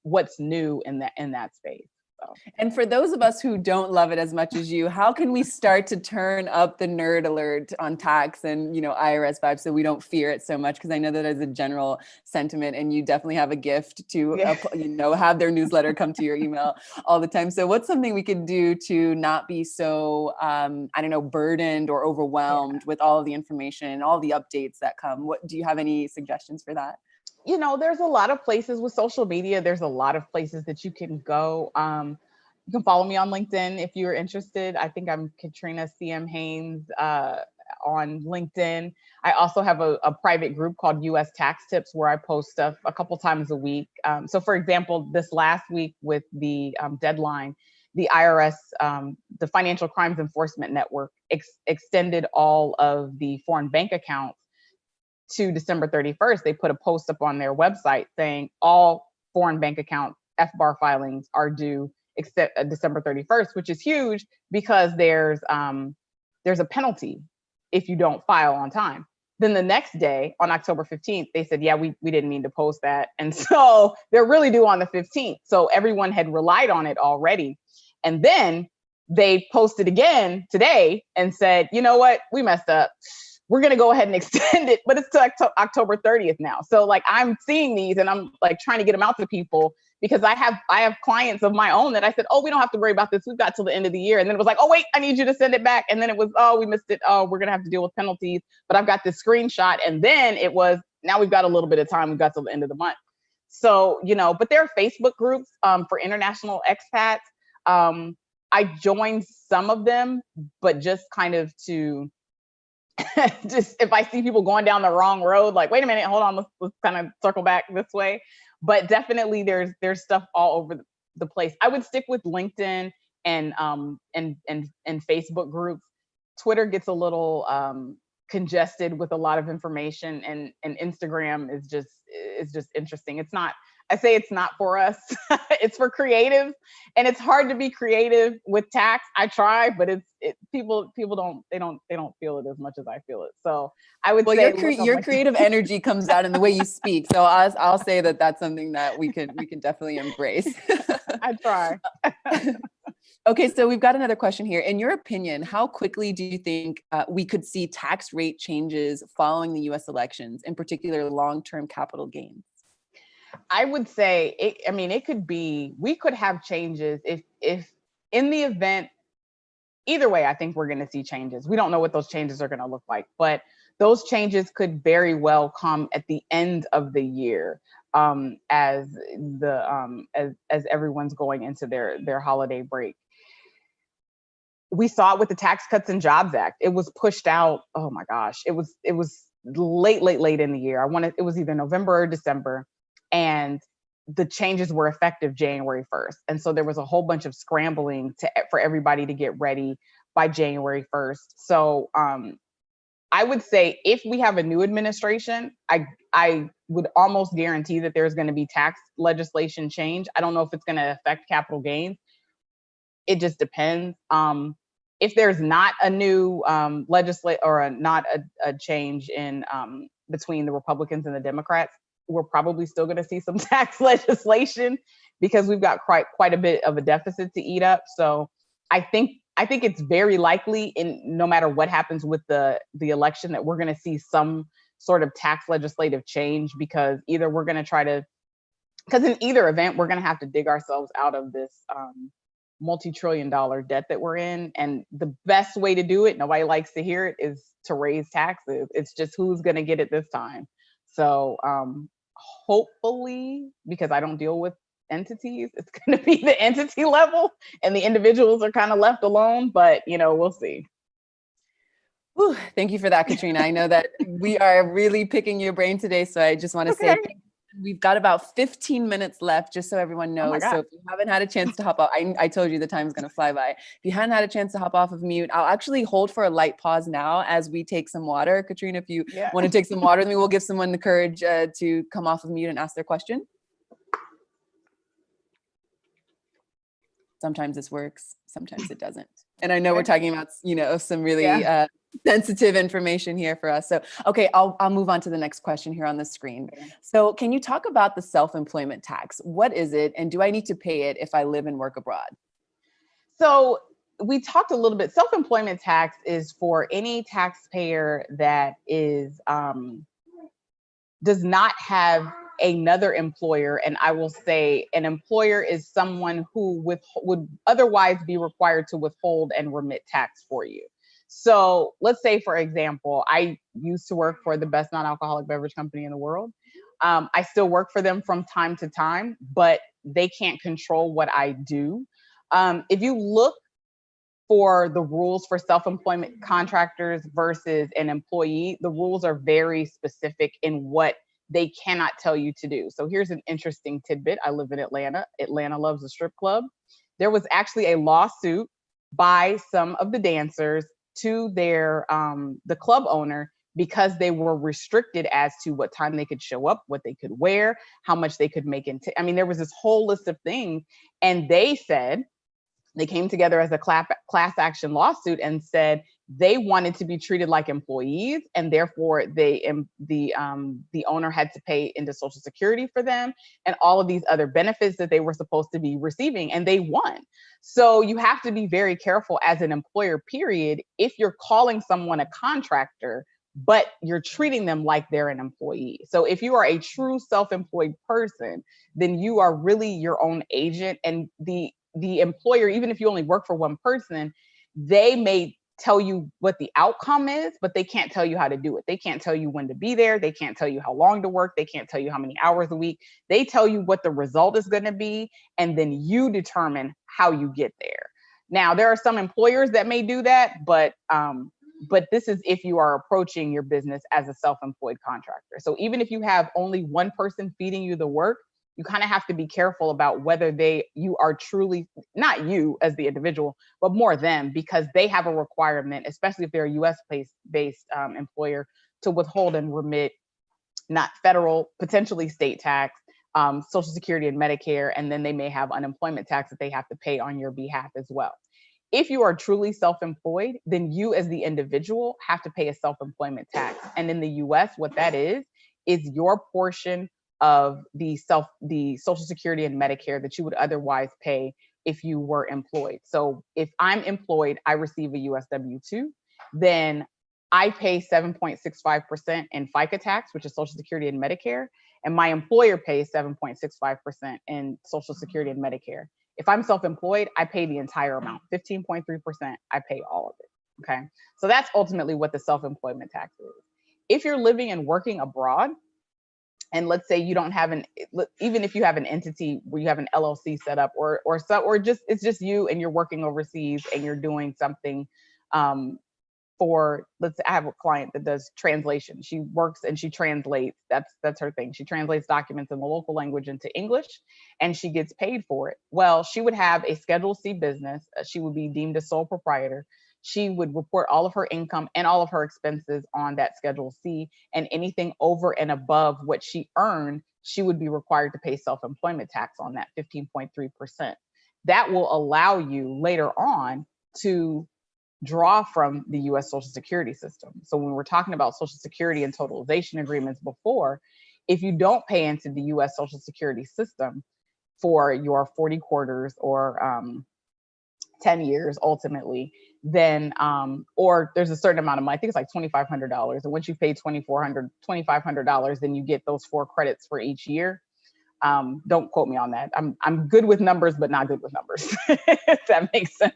what's new in that space. So. And for those of us who don't love it as much as you, how can we start to turn up the nerd alert on tax and, IRS vibes so we don't fear it so much? Because I know that is a general sentiment, and you definitely have a gift to, have their newsletter come to your email all the time. So what's something we could do to not be so, burdened or overwhelmed with all of the information and all the updates that come? Do you have any suggestions for that? There's a lot of places with social media. There's a lot of places that you can go. You can follow me on LinkedIn if you're interested. I think I'm Katrina CM Haynes on LinkedIn. I also have a private group called US Tax Tips where I post stuff a couple times a week. So for example, this last week with the deadline, the IRS, the Financial Crimes Enforcement Network extended all of the foreign bank accounts to December 31st. They put a post up on their website saying all foreign bank account FBAR filings are due except December 31st, which is huge because there's a penalty if you don't file on time. Then the next day on October 15th, they said, yeah, we didn't mean to post that. And so they're really due on the 15th. So everyone had relied on it already. And then they posted again today and said, you know what, we messed up. We're going to go ahead and extend it, but it's to October 30th now. So like I'm seeing these and I'm like trying to get them out to people because I have clients of my own that I said, oh, we don't have to worry about this. We've got till the end of the year. And then it was like, oh, wait, I need you to send it back. And then it was, oh, we missed it. Oh, we're going to have to deal with penalties. But I've got this screenshot. And then it was, now we've got a little bit of time. We've got till the end of the month. So, but there are Facebook groups for international expats. I joined some of them, but just kind of to just if I see people going down the wrong road, like, wait a minute, hold on, let's kind of circle back this way. But definitely there's stuff all over the place. I would stick with LinkedIn and Facebook groups. Twitter gets a little congested with a lot of information, and Instagram is just interesting. I say it's not for us. It's for creatives, and it's hard to be creative with tax. I try, but people don't feel it as much as I feel it. So I would say your creative energy comes out in the way you speak. So I'll say that that's something that we can definitely embrace. I try. Okay, so we've got another question here. In your opinion, how quickly do you think we could see tax rate changes following the U.S. elections, in particular long-term capital gains? I would say, we could have changes if in the event, either way, I think we're going to see changes. We don't know what those changes are going to look like, but those changes could very well come at the end of the year as everyone's going into their holiday break. We saw it with the Tax Cuts and Jobs Act. It was pushed out. Oh my gosh, it was late in the year. It was either November or December. And the changes were effective January 1st. And so there was a whole bunch of scrambling for everybody to get ready by January 1st. So I would say if we have a new administration, I would almost guarantee that there's going to be tax legislation change. I don't know if it's going to affect capital gains. It just depends. If there's not a new not a change in between the Republicans and the Democrats, we're probably still going to see some tax legislation because we've got quite a bit of a deficit to eat up. So I think it's very likely, no matter what happens with the election, that we're going to see some sort of tax legislative change, because either we're going to because in either event, we're going to have to dig ourselves out of this multi-trillion-dollar debt that we're in. And the best way to do it, nobody likes to hear it, is to raise taxes. It's just who's going to get it this time. So hopefully, because I don't deal with entities, it's going to be the entity level and the individuals are kind of left alone, but we'll see. Whew, thank you for that, Katrina. I know that we are really picking your brain today, so I just want to say We've got about 15 minutes left, just so everyone Oh my knows. So God. if you haven't had a chance to hop off, I told you the time is going to fly by. If you hadn't had a chance to hop off of mute, I'll actually hold for a light pause now as we take some water. Katrina, if you Yeah. want to take some water, then we'll give someone the courage to come off of mute and ask their question. Sometimes this works, sometimes it doesn't. And I know we're talking about, you know, some really sensitive information here for us. So, okay, I'll move on to the next question here on the screen. So can you talk about the self-employment tax? What is it? And do I need to pay it if I live and work abroad? So we talked a little bit. Self-employment tax is for any taxpayer that is does not have another employer. And I will say an employer is someone who would otherwise be required to withhold and remit tax for you. So let's say, for example, I used to work for the best non-alcoholic beverage company in the world. I still work for them from time to time, but they can't control what I do. If you look for the rules for self-employment contractors versus an employee, the rules are very specific in what they cannot tell you to do. So here's an interesting tidbit. I live in Atlanta. Atlanta loves a strip club. There was actually a lawsuit by some of the dancers to their the club owner because they were restricted as to what time they could show up, what they could wear, how much they could make. I mean, there was this whole list of things, and they said they came together as a class action lawsuit and said they wanted to be treated like employees, and therefore the owner had to pay into Social Security for them and all of these other benefits that they were supposed to be receiving, and they won. So you have to be very careful as an employer, period, if you're calling someone a contractor, but you're treating them like they're an employee. So if you are a true self-employed person, then you are really your own agent, and the employer, even if you only work for one person, they may tell you what the outcome is, but they can't tell you how to do it. They can't tell you when to be there. They can't tell you how long to work. They can't tell you how many hours a week. They tell you what the result is going to be, and then you determine how you get there. Now, there are some employers that may do that, but this is if you are approaching your business as a self-employed contractor. So even if you have only one person feeding you the work, you kind of have to be careful about whether you are truly, not you as the individual, but more them, because they have a requirement, especially if they're a US based employer, to withhold and remit not federal, potentially state tax, Social Security and Medicare, and then they may have unemployment tax that they have to pay on your behalf as well. If you are truly self-employed, then you as the individual have to pay a self-employment tax. And in the US, what that is your portion of the Social Security and Medicare that you would otherwise pay if you were employed. So if I'm employed, I receive a US W-2, then I pay 7.65% in FICA tax, which is Social Security and Medicare, and my employer pays 7.65% in Social Security and Medicare. If I'm self-employed, I pay the entire amount, 15.3%, I pay all of it, okay? So that's ultimately what the self-employment tax is. If you're living and working abroad, and let's say you don't have even if you have an entity where you have an LLC set up, or just it's just you and you're working overseas and you're doing something I have a client that does translation. She works and she translates. That's her thing. She translates documents in the local language into English, and she gets paid for it. Well, she would have a Schedule C business. She would be deemed a sole proprietor. She would report all of her income and all of her expenses on that Schedule C, and anything over and above what she earned, she would be required to pay self-employment tax on that 15.3%. That will allow you later on to draw from the US Social Security system. So when we're talking about Social Security and totalization agreements before, if you don't pay into the US Social Security system for your 40 quarters or 10 years ultimately, then or there's a certain amount of money, I think it's like $2,500. And once you pay $2,500, then you get those 4 credits for each year. Don't quote me on that. I'm good with numbers, but not good with numbers, if that makes sense.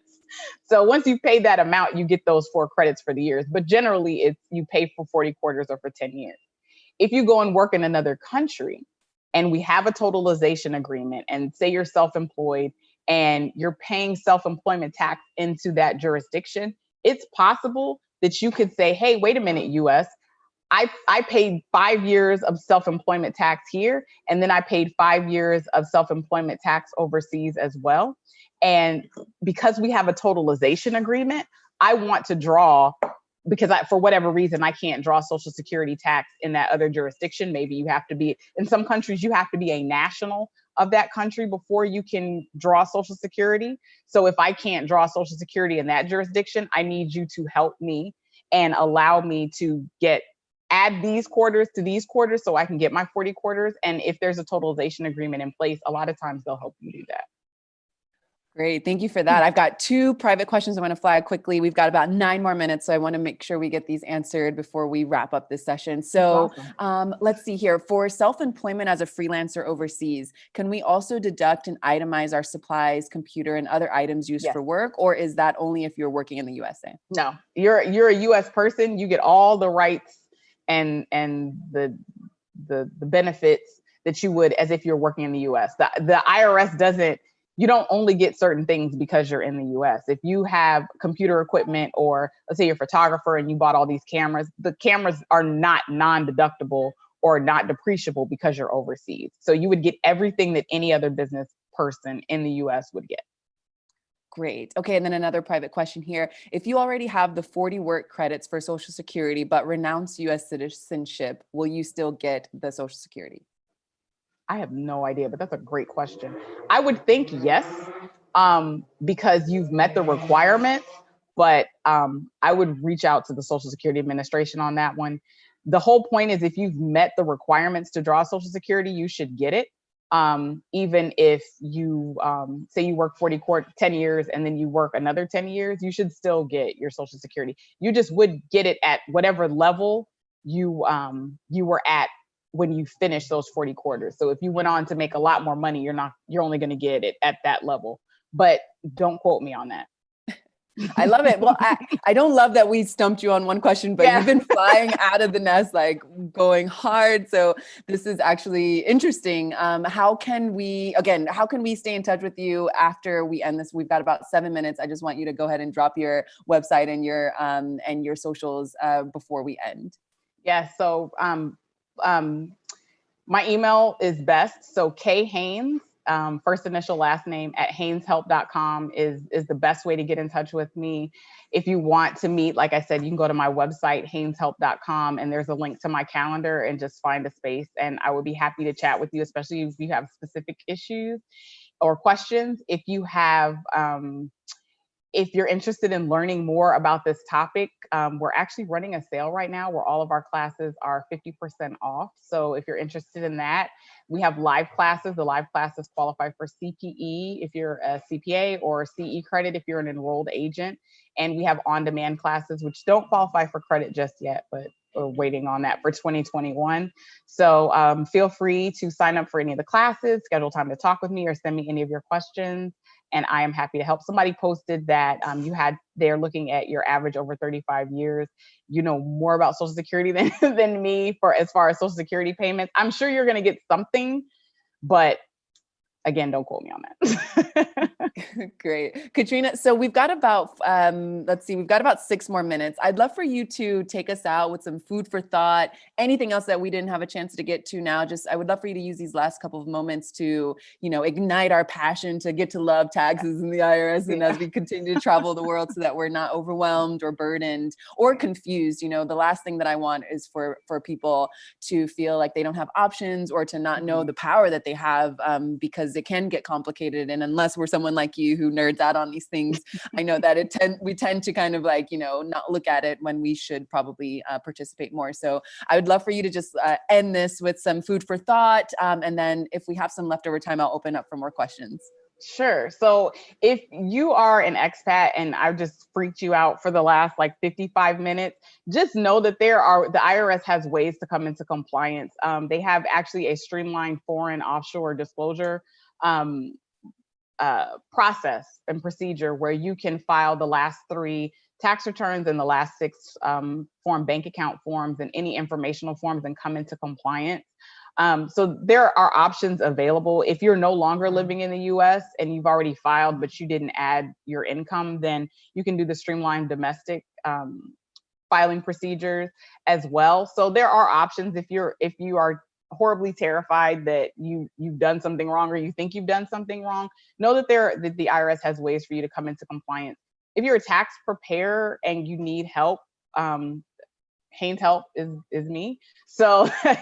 So once you pay that amount, you get those 4 credits for the years. But generally, it's you pay for 40 quarters or for 10 years. If you go and work in another country and we have a totalization agreement, and say you're self-employed and you're paying self-employment tax into that jurisdiction, it's possible that you could say, hey, wait a minute, US, I paid 5 years of self-employment tax here, and then I paid 5 years of self-employment tax overseas as well. And because we have a totalization agreement, I want to draw, because for whatever reason, I can't draw Social Security tax in that other jurisdiction. Maybe you have to be, in some countries, you have to be a national of that country before you can draw Social Security. So if I can't draw Social Security in that jurisdiction, I need you to help me and allow me to add these quarters to these quarters so I can get my 40 quarters. And if there's a totalization agreement in place, a lot of times they'll help you do that. Great. Thank you for that. I've got 2 private questions I want to flag quickly. We've got about 9 more minutes, so I want to make sure we get these answered before we wrap up this session. So let's see here. For self-employment as a freelancer overseas, can we also deduct and itemize our supplies, computer, and other items used for work? Or is that only if you're working in the USA? No, you're a US person. You get all the rights and the benefits that you would as if you're working in the US. The IRS doesn't, you don't only get certain things because you're in the US. If you have computer equipment, or let's say you're a photographer and you bought all these cameras, the cameras are not non-deductible or not depreciable because you're overseas. So you would get everything that any other business person in the US would get. Great. Okay. And then another private question here. If you already have the 40 work credits for Social Security, but renounce US citizenship, will you still get the Social Security? I have no idea, but that's a great question. I would think yes, because you've met the requirements, but I would reach out to the Social Security Administration on that one. The whole point is, if you've met the requirements to draw Social Security, you should get it. Even if you say you work 10 years and then you work another 10 years, you should still get your Social Security. You just would get it at whatever level you were at when you finish those 40 quarters. So if you went on to make a lot more money, you're only going to get it at that level. But don't quote me on that. I love it. Well, I don't love that we stumped you on one question, but you've been flying out of the nest, like going hard. So this is actually interesting. How can we stay in touch with you after we end this? We've got about 7 minutes. I just want you to go ahead and drop your website and your socials before we end. Yeah. So my email is best. So K Haynes, first initial last name @hayneshelp.com is the best way to get in touch with me. If you want to meet, like I said, you can go to my website, hayneshelp.com, and there's a link to my calendar, and just find a space. And I would be happy to chat with you, especially if you have specific issues or questions. If you're interested in learning more about this topic, we're actually running a sale right now where all of our classes are 50% off. So if you're interested in that, we have live classes. The live classes qualify for CPE if you're a CPA, or CE credit if you're an enrolled agent. And we have on-demand classes, which don't qualify for credit just yet, but we're waiting on that for 2021. So feel free to sign up for any of the classes, schedule time to talk with me, or send me any of your questions, and I am happy to help. Somebody posted that they're looking at your average over 35 years. You know more about Social Security than me as far as Social Security payments. I'm sure you're going to get something, but again, don't quote me on that. Great. Katrina, so we've got about, we've got about 6 more minutes. I'd love for you to take us out with some food for thought, anything else that we didn't have a chance to get to now. I would love for you to use these last couple of moments to, ignite our passion to get to love taxes and the IRS. And as we continue to travel the world, so that we're not overwhelmed or burdened or confused. The last thing that I want is for people to feel like they don't have options, or to not know the power that they have, because it can get complicated. And unless we're someone like you who nerds out on these things, I know that we tend to kind of not look at it when we should probably participate more. So I would love for you to just end this with some food for thought. And then if we have some leftover time, I'll open up for more questions. Sure. So if you are an expat and I've just freaked you out for the last 55 minutes, just know that the IRS has ways to come into compliance. They have actually a streamlined foreign offshore disclosure process and procedure where you can file the last 3 tax returns and the last 6 form bank account forms and any informational forms, and come into compliance. So there are options available. If you're no longer living in the US and you've already filed, but you didn't add your income, then you can do the streamlined domestic filing procedures as well. So there are options if you are horribly terrified that you've done something wrong, or you think you've done something wrong. Know that the IRS has ways for you to come into compliance. If you're a tax preparer and you need help, Haynes Help is me. So I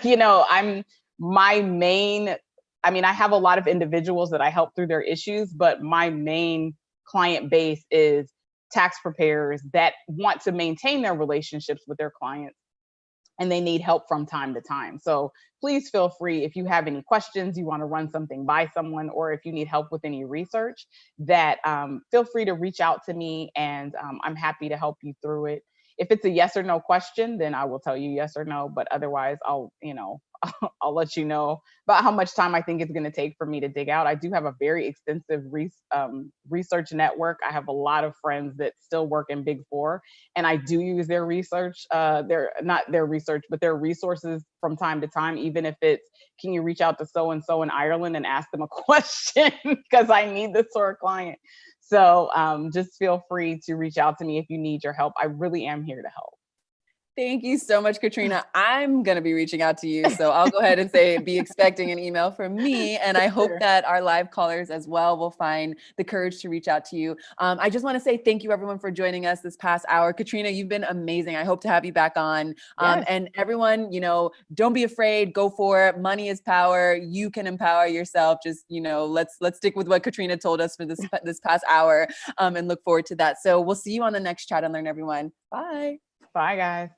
have a lot of individuals that I help through their issues, but my main client base is tax preparers that want to maintain their relationships with their clients, and they need help from time to time. So please feel free, if you have any questions, you want to run something by someone, or if you need help with any research, that feel free to reach out to me, and I'm happy to help you through it. If it's a yes or no question, then I will tell you yes or no, but otherwise I'll let you know about how much time I think it's going to take for me to dig out. I do have a very extensive research network. I have a lot of friends that still work in Big Four, and I do use their research, not their research, but their resources from time to time, even if it's, can you reach out to so-and-so in Ireland and ask them a question because I need this for a client. So just feel free to reach out to me if you need your help. I really am here to help. Thank you so much, Katrina. I'm going to be reaching out to you. So I'll go ahead and say, be expecting an email from me. And I hope that our live callers as well will find the courage to reach out to you. I just want to say thank you, everyone, for joining us this past hour. Katrina, you've been amazing. I hope to have you back on. Yes. And everyone, don't be afraid. Go for it. Money is power. You can empower yourself. Just, let's stick with what Katrina told us for this past hour, and look forward to that. So we'll see you on the next Chat and Learn, everyone. Bye. Bye, guys.